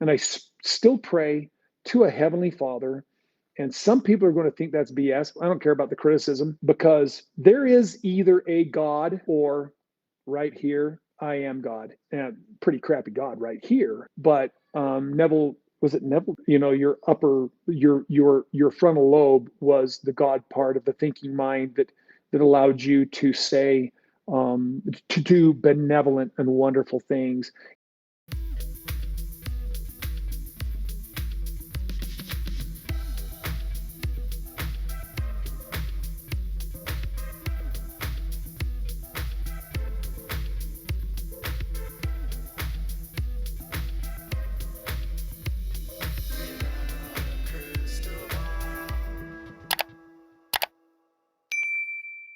And I still pray to a heavenly Father. And some people are going to think that's BS. I don't care about the criticism, because there is either a God or right here, I am God. And pretty crappy God right here. But Neville, was it Neville? Your frontal lobe was the God part of the thinking mind that allowed you to say, to do benevolent and wonderful things.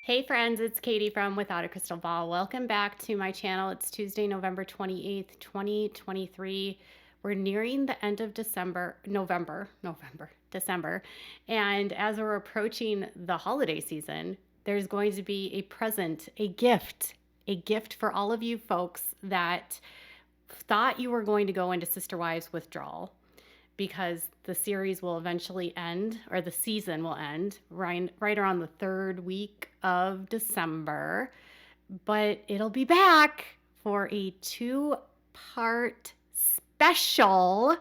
Hey friends, it's Katie from Without a Crystal Ball. Welcome back to my channel. It's Tuesday, November 28th, 2023. We're nearing the end of December. And as we're approaching the holiday season, there's going to be a present, a gift for all of you folks that thought you were going to go into Sister Wives withdrawal, because the series will eventually end, or the season will end right around the third week of December. But it'll be back for a 2-part special,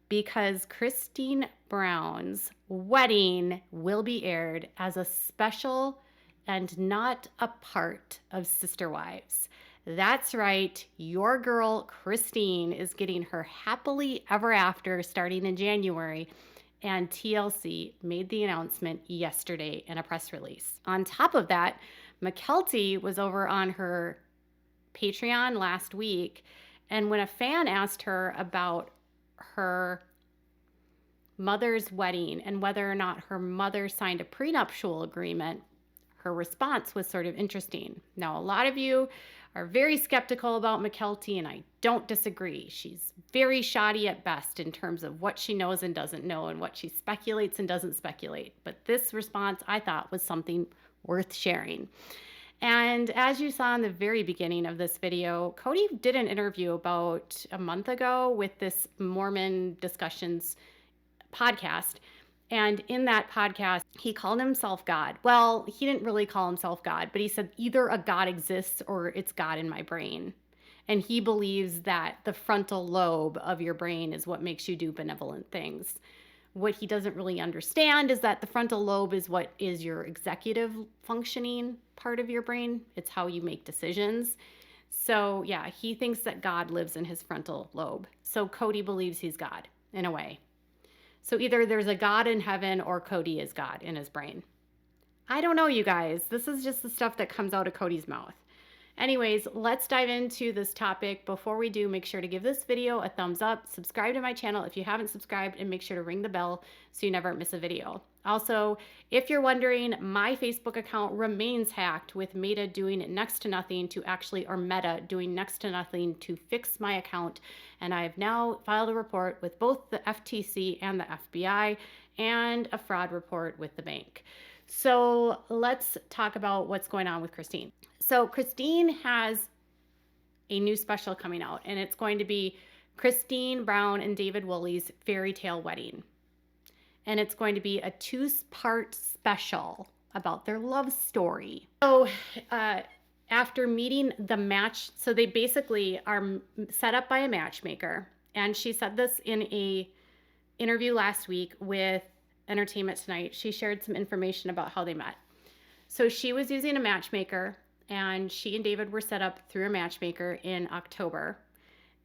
because Christine Brown's wedding will be aired as a special and not a part of Sister Wives. That's right, your girl Christine is getting her happily ever after starting in January, and TLC made the announcement yesterday in a press release. On top of that, Mykelti was over on her Patreon last week, and when a fan asked her about her mother's wedding and whether or not her mother signed a prenuptial agreement, her response was sort of interesting. Now, a lot of you are very skeptical about Mykelti, and I don't disagree. She's very shoddy at best in terms of what she knows and doesn't know, and what she speculates and doesn't speculate. But this response, I thought, was something worth sharing. And as you saw in the very beginning of this video, Kody did an interview about a month ago with this Mormon Discussions podcast. And in that podcast, he called himself God. Well, he didn't really call himself God, but he said either a God exists or it's God in my brain. And he believes that the frontal lobe of your brain is what makes you do benevolent things. What he doesn't really understand is that the frontal lobe is what is your executive functioning part of your brain. It's how you make decisions. So yeah, he thinks that God lives in his frontal lobe. So Kody believes he's God in a way. So either there's a God in heaven or Kody is God in his brain. I don't know, you guys. This is just the stuff that comes out of Kody's mouth. Anyways, let's dive into this topic. Before we do, make sure to give this video a thumbs up, subscribe to my channel if you haven't subscribed, and make sure to ring the bell so you never miss a video. Also, if you're wondering, my Facebook account remains hacked, with Meta doing next to nothing to actually, or Meta doing next to nothing to fix my account. And I have now filed a report with both the FTC and the FBI, and a fraud report with the bank. So let's talk about what's going on with Christine. So Christine has a new special coming out, and it's going to be Christine Brown and David Woolley's Fairy Tale Wedding. And it's going to be a 2-part special about their love story. So after meeting the match, so they basically are set up by a matchmaker. And she said this in a interview last week with Entertainment Tonight. She shared some information about how they met. So she was using a matchmaker, and she and David were set up through a matchmaker in October.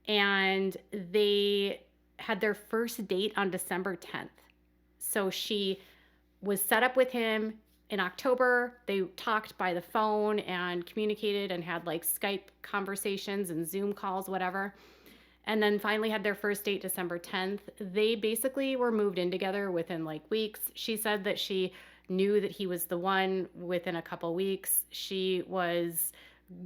And they had their first date on December 10th. So she was set up with him in October. They talked by the phone and communicated and had like Skype conversations and Zoom calls, whatever. And then finally had their first date December 10th. They basically were moved in together within like weeks. She said that she knew that he was the one within a couple weeks. She was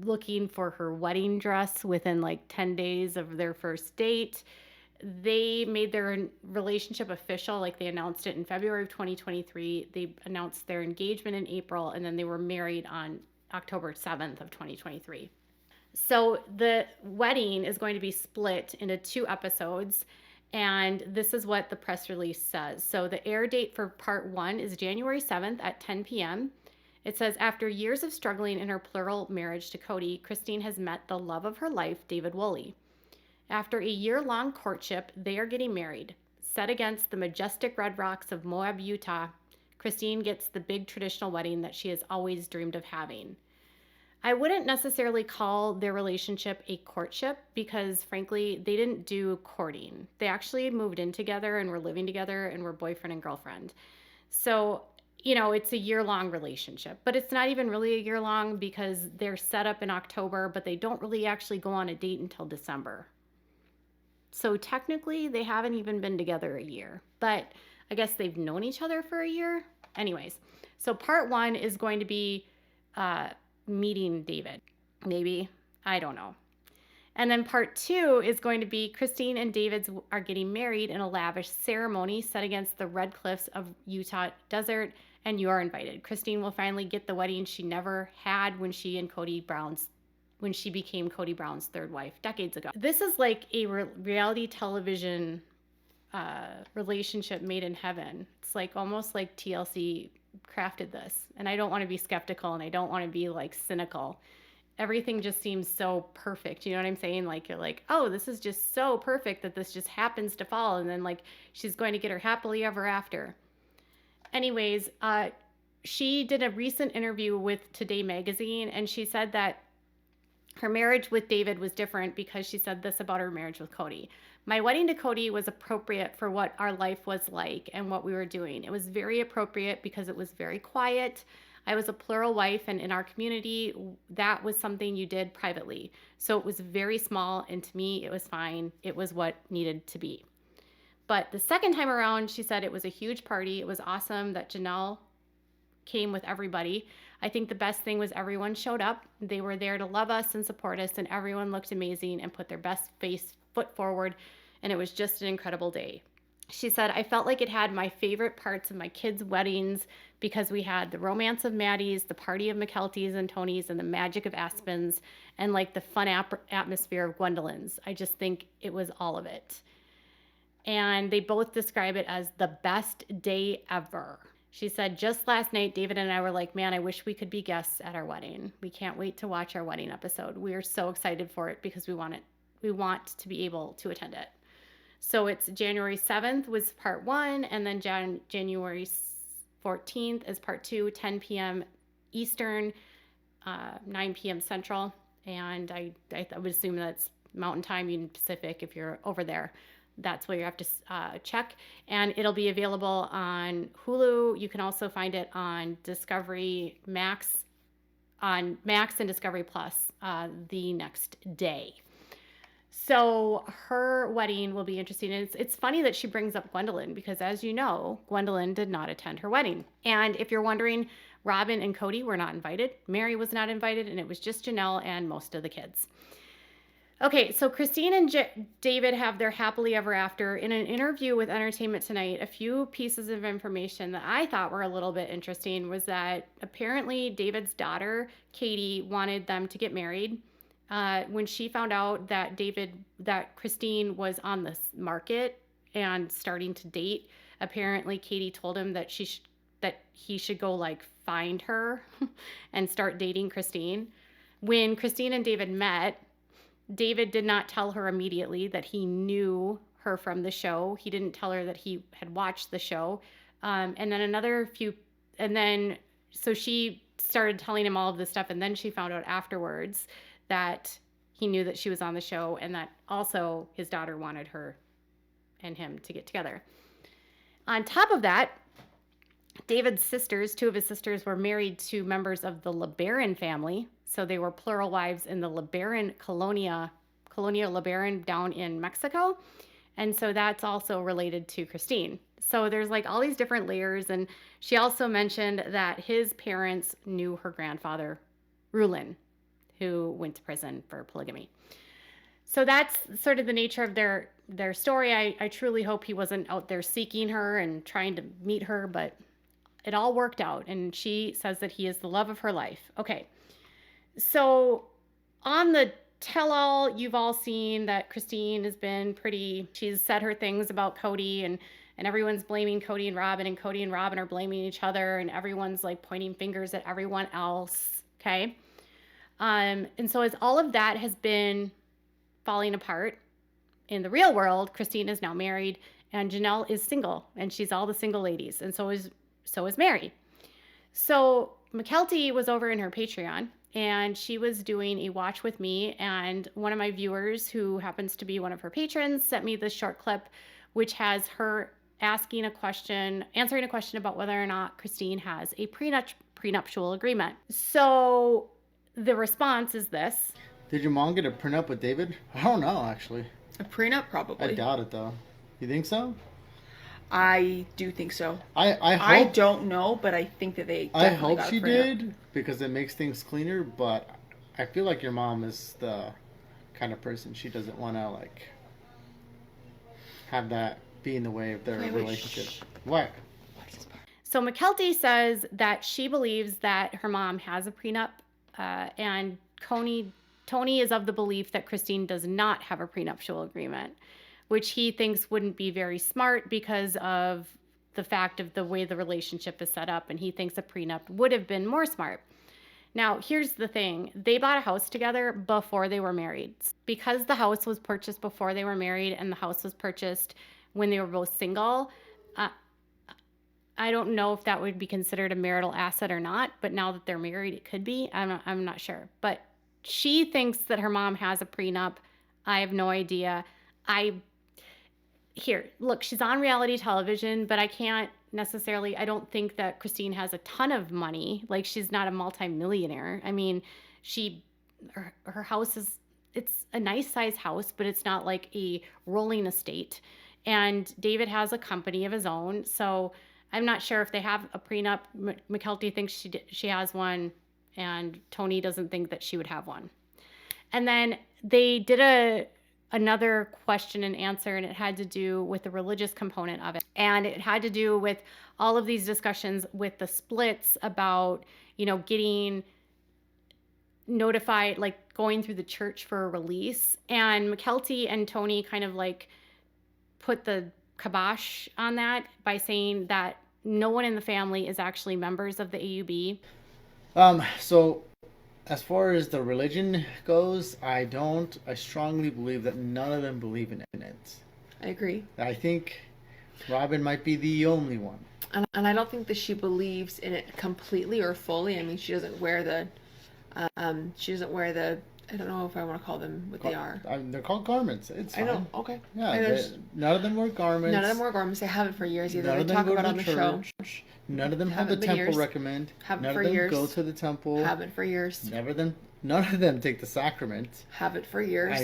looking for her wedding dress within like 10 days of their first date. They made their relationship official, like they announced it in February of 2023. They announced their engagement in April, and then they were married on October 7th of 2023. So the wedding is going to be split into 2 episodes, And this is what the press release says. So the air date for part 1 is January 7th at 10 p.m. It says, after years of struggling in her plural marriage to Kody, Christine has met the love of her life, David Woolley. After a year-long courtship, they are getting married. Set against the majestic red rocks of Moab, Utah, Christine gets the big traditional wedding that she has always dreamed of having. I wouldn't necessarily call their relationship a courtship because, frankly, they didn't do courting. They actually moved in together and were living together and were boyfriend and girlfriend. So, it's a year-long relationship, but it's not even really a year-long because they're set up in October, but they don't really actually go on a date until December. So technically, they haven't even been together a year, but I guess they've known each other for a year. Anyways, so part 1 is going to be meeting David. Maybe. I don't know. And then part 2 is going to be Christine and David are getting married in a lavish ceremony set against the red cliffs of Utah desert, and you are invited. Christine will finally get the wedding she never had when she became Kody Brown's third wife decades ago. This is like a reality television relationship made in heaven. It's like almost like TLC crafted this. And I don't want to be skeptical and I don't want to be like cynical. Everything just seems so perfect. You know what I'm saying? Like, you're like, oh, this is just so perfect that this just happens to fall. And then like she's going to get her happily ever after. Anyways, she did a recent interview with Today Magazine, and she said that her marriage with David was different because she said this about her marriage with Kody. My wedding to Kody was appropriate for what our life was like and what we were doing. It was very appropriate because it was very quiet. I was a plural wife, and in our community, that was something you did privately. So it was very small, and to me, it was fine. It was what needed to be. But the second time around, she said it was a huge party. It was awesome that Janelle came with everybody. I think the best thing was everyone showed up. They were there to love us and support us, and everyone looked amazing and put their best foot forward, and it was just an incredible day. She said, I felt like it had my favorite parts of my kids' weddings because we had the romance of Maddie's, the party of McKelty's and Tony's, and the magic of Aspen's, and like the fun atmosphere of Gwendolyn's. I just think it was all of it. And they both describe it as the best day ever. She said, just last night, David and I were like, man, I wish we could be guests at our wedding. We can't wait to watch our wedding episode. We are so excited for it because we want to be able to attend it. So it's January 7th was part 1, and then January 14th is part 2, 10 p.m. Eastern, 9 p.m. Central. And I would assume that's Mountain Time, Union Pacific if you're over there. That's where you have to check. And it'll be available on Hulu. You can also find it on Discovery Max, and Discovery Plus the next day. So her wedding will be interesting. And it's funny that she brings up Gwendolyn because, as you know, Gwendolyn did not attend her wedding. And if you're wondering, Robin and Kody were not invited. Mary was not invited, and it was just Janelle and most of the kids. Okay, so Christine and David have their happily ever after. In an interview with Entertainment Tonight, a few pieces of information that I thought were a little bit interesting was that apparently David's daughter, Katie, wanted them to get married. When she found out that Christine was on the market and starting to date, apparently Katie told him that he should go like find her and start dating Christine. When Christine and David met, David did not tell her immediately that he knew her from the show. He didn't tell her that he had watched the show. So she started telling him all of this stuff, and then she found out afterwards that he knew that she was on the show and that also his daughter wanted her and him to get together. On top of that, David's sisters, 2 of his sisters, were married to members of the LeBaron family. So they were plural wives in the LeBaron Colonia LeBaron down in Mexico. And so that's also related to Christine. So there's like all these different layers. And she also mentioned that his parents knew her grandfather, Rulin, who went to prison for polygamy. So that's sort of the nature of their story. I truly hope he wasn't out there seeking her and trying to meet her, but it all worked out. And she says that he is the love of her life. Okay. So on the tell all, you've all seen that Christine has been she's said her things about Kody, and everyone's blaming Kody and Robin are blaming each other, and everyone's like pointing fingers at everyone else. Okay. And so as all of that has been falling apart in the real world, Christine is now married and Janelle is single, and she's all the single ladies. And so is Mary. So McKelty was over in her Patreon, and she was doing a watch with me, and one of my viewers, who happens to be one of her patrons, sent me this short clip which has her answering a question about whether or not Christine has a prenuptial agreement. So the response is this. Did your mom get a prenup with David? I don't know, actually. A prenup, probably. I doubt it, though. You think so? I do think so. I don't know, but I think that they I hope got a she prenup. did, because it makes things cleaner, but I feel like your mom is the kind of person she doesn't want to, like, have that be in the way of their relationship. What? So McKelty says that she believes that her mom has a prenup, and Tony is of the belief that Christine does not have a prenuptial agreement, which he thinks wouldn't be very smart because of the fact of the way the relationship is set up, and he thinks a prenup would have been more smart. Now, here's the thing. They bought a house together before they were married. Because the house was purchased before they were married and the house was purchased when they were both single, I don't know if that would be considered a marital asset or not, but now that they're married, it could be. I'm not sure. But she thinks that her mom has a prenup. I have no idea. Look, she's on reality television, but I don't think that Christine has a ton of money. Like, she's not a multimillionaire. I mean, her house it's a nice size house, but it's not like a rolling estate. And David has a company of his own. So I'm not sure if they have a prenup. McKelty thinks she has one, and Tony doesn't think that she would have one. And then they did another question and answer, and it had to do with the religious component of it. And it had to do with all of these discussions with the splits about, getting notified, like going through the church for a release. And McKelty and Tony kind of like put the kibosh on that by saying that no one in the family is actually members of the AUB. So as far as the religion goes, I strongly believe that none of them believe in it. I agree. I think Robin might be the only one. And I don't think that she believes in it completely or fully. I mean, she doesn't wear the, I don't know if I want to call them what they are. They're called garments. It's fine. I know, okay. Yeah, none of them wear garments. None of them wear garments. They haven't for years either. None they of them talk go about to on the church. show. None of them have the temple recommend. Haven't None for of them years. go to the temple. Haven't for years. None of them take the sacrament. Haven't for years.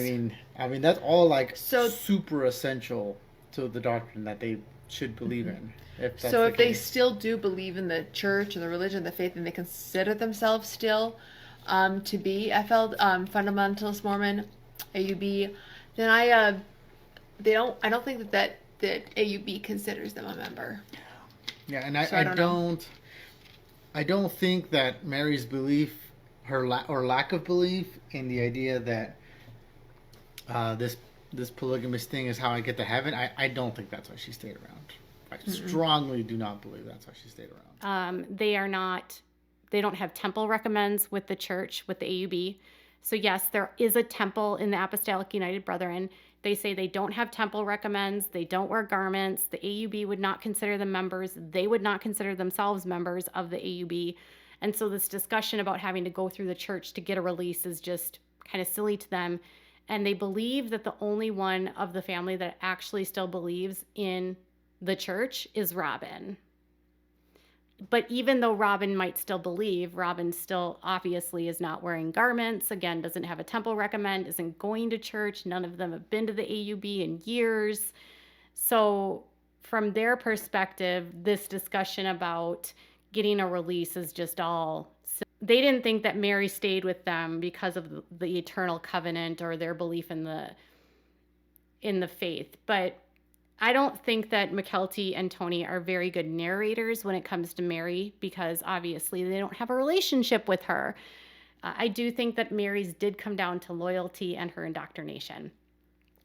I mean that's all like so super essential to the doctrine that they should believe in. If they still do believe in the church and the religion, the faith, and they consider themselves still to be fundamentalist Mormon, AUB, then I don't think that AUB considers them a member. Yeah, and I don't think that Mary's belief, or lack of belief in the idea that this polygamous thing is how I get to heaven, I don't think that's why she stayed around. I strongly do not believe that's why she stayed around. They don't have temple recommends with the church, with the AUB. So yes, there is a temple in the Apostolic United Brethren. They say they don't have temple recommends. They don't wear garments. The AUB would not consider them members. They would not consider themselves members of the AUB. And so this discussion about having to go through the church to get a release is just kind of silly to them. And they believe that the only one of the family that actually still believes in the church is Robin. But even though Robin might still believe, Robin still obviously is not wearing garments, again, doesn't have a temple recommend, isn't going to church. None of them have been to the AUB in years. So from their perspective, this discussion about getting a release is just all... They didn't think that Mary stayed with them because of the eternal covenant or their belief in the faith. But I don't think that McKelty and Tony are very good narrators when it comes to Mary, because obviously they don't have a relationship with her. I do think that Mary's did come down to loyalty and her indoctrination.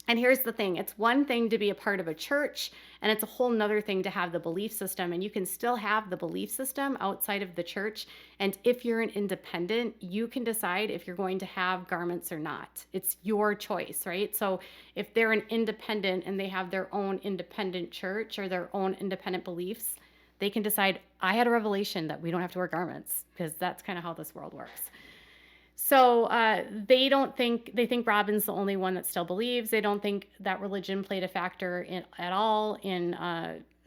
And here's the thing, it's one thing to be a part of a church, and it's a whole nother thing to have the belief system. And you can still have the belief system outside of the church. And if you're an independent, you can decide if you're going to have garments or not. It's your choice, right? So if they're an independent and they have their own independent church or their own independent beliefs, they can decide, I had a revelation that we don't have to wear garments, because that's kind of how this world works. So they think Robin's the only one that still believes. They don't think that religion played a factor at all in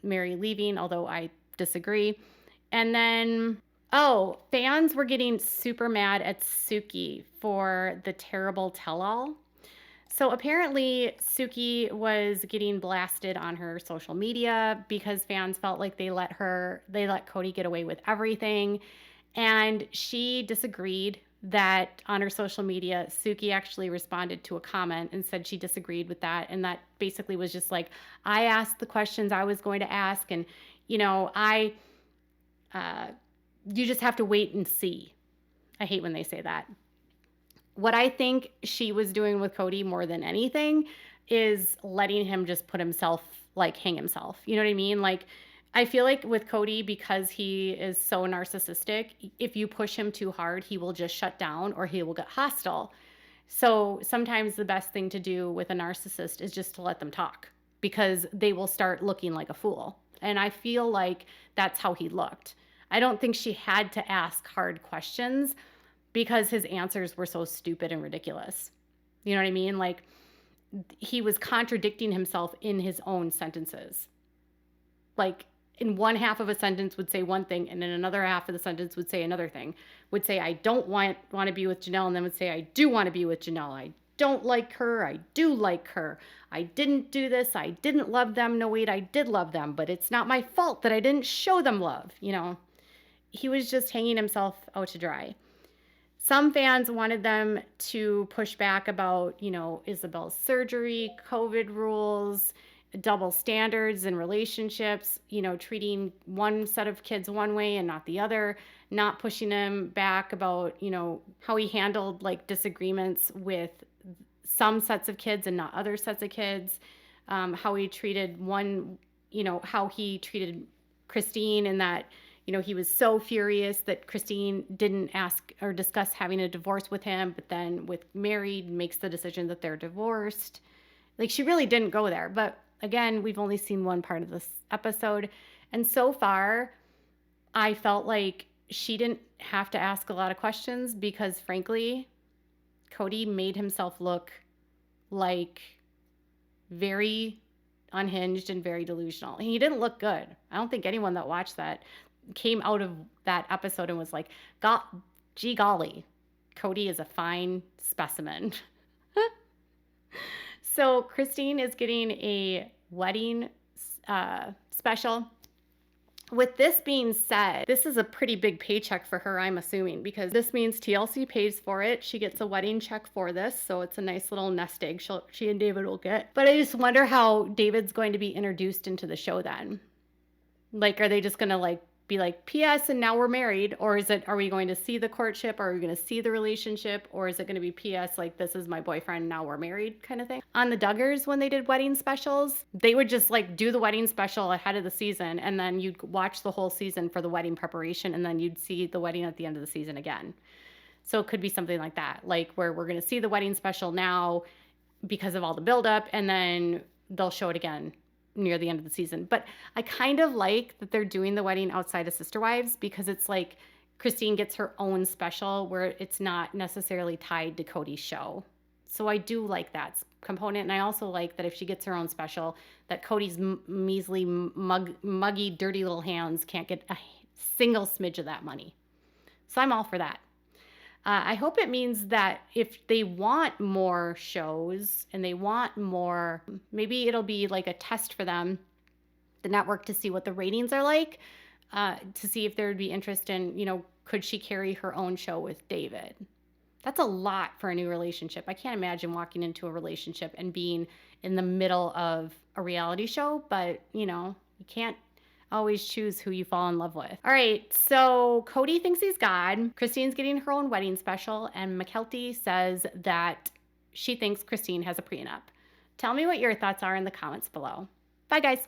Mary leaving, although I disagree. And then, fans were getting super mad at Suki for the terrible tell-all. So apparently Suki was getting blasted on her social media because fans felt like they let Kody get away with everything. And she disagreed that on her social media, Suki actually responded to a comment and said she disagreed with that. And that basically was just like, I asked the questions I was going to ask. And, you just have to wait and see. I hate when they say that. What I think she was doing with Kody more than anything is letting him just put himself, hang himself. You know what I mean? I feel like with Kody, because he is so narcissistic, if you push him too hard, he will just shut down or he will get hostile. So sometimes the best thing to do with a narcissist is just to let them talk, because they will start looking like a fool. And I feel like that's how he looked. I don't think she had to ask hard questions because his answers were so stupid and ridiculous. You know what I mean? He was contradicting himself in his own sentences. In one half of a sentence would say one thing, and in another half of the sentence would say another thing. Would say, I don't want to be with Janelle, and then would say, I do want to be with Janelle. I don't like her. I do like her. I didn't do this. I didn't love them. No, wait, I did love them, but it's not my fault that I didn't show them love. He was just hanging himself out to dry. Some fans wanted them to push back about, Isabel's surgery, COVID rules, double standards in relationships, treating one set of kids one way and not the other, not pushing him back about, how he handled disagreements with some sets of kids and not other sets of kids, how he treated how he treated Christine, and that, he was so furious that Christine didn't ask or discuss having a divorce with him, but then with Mary makes the decision that they're divorced. She really didn't go there. But again, we've only seen one part of this episode. And so far, I felt like she didn't have to ask a lot of questions because, frankly, Kody made himself look like very unhinged and very delusional. He didn't look good. I don't think anyone that watched that came out of that episode and was like, gee golly, Kody is a fine specimen. So Christine is getting a wedding special. With this being said, this is a pretty big paycheck for her, I'm assuming, because this means TLC pays for it. She gets a wedding check for this, so it's a nice little nest egg she and David will get. But I just wonder how David's going to be introduced into the show then. Are they just going to be like, P.S. and now we're married? Or are we going to see the courtship? Are we going to see the relationship? Or is it going to be P.S. this is my boyfriend, now we're married kind of thing? On the Duggars, when they did wedding specials, they would just do the wedding special ahead of the season, and then you'd watch the whole season for the wedding preparation, and then you'd see the wedding at the end of the season again. So it could be something like that, where we're going to see the wedding special now because of all the buildup, and then they'll show it again near the end of the season. But I kind of like that they're doing the wedding outside of Sister Wives, because it's Christine gets her own special where it's not necessarily tied to Kody's show. So I do like that component. And I also like that if she gets her own special, that Kody's measly, muggy, dirty little hands can't get a single smidge of that money. So I'm all for that. I hope it means that if they want more shows and they want more, maybe it'll be a test for them, the network, to see what the ratings are like, to see if there would be interest in, could she carry her own show with David? That's a lot for a new relationship. I can't imagine walking into a relationship and being in the middle of a reality show, but, you can't. Always choose who you fall in love with. All right, so Kody thinks he's God. Christine's getting her own wedding special, and McKelty says that she thinks Christine has a prenup. Tell me what your thoughts are in the comments below. Bye, guys.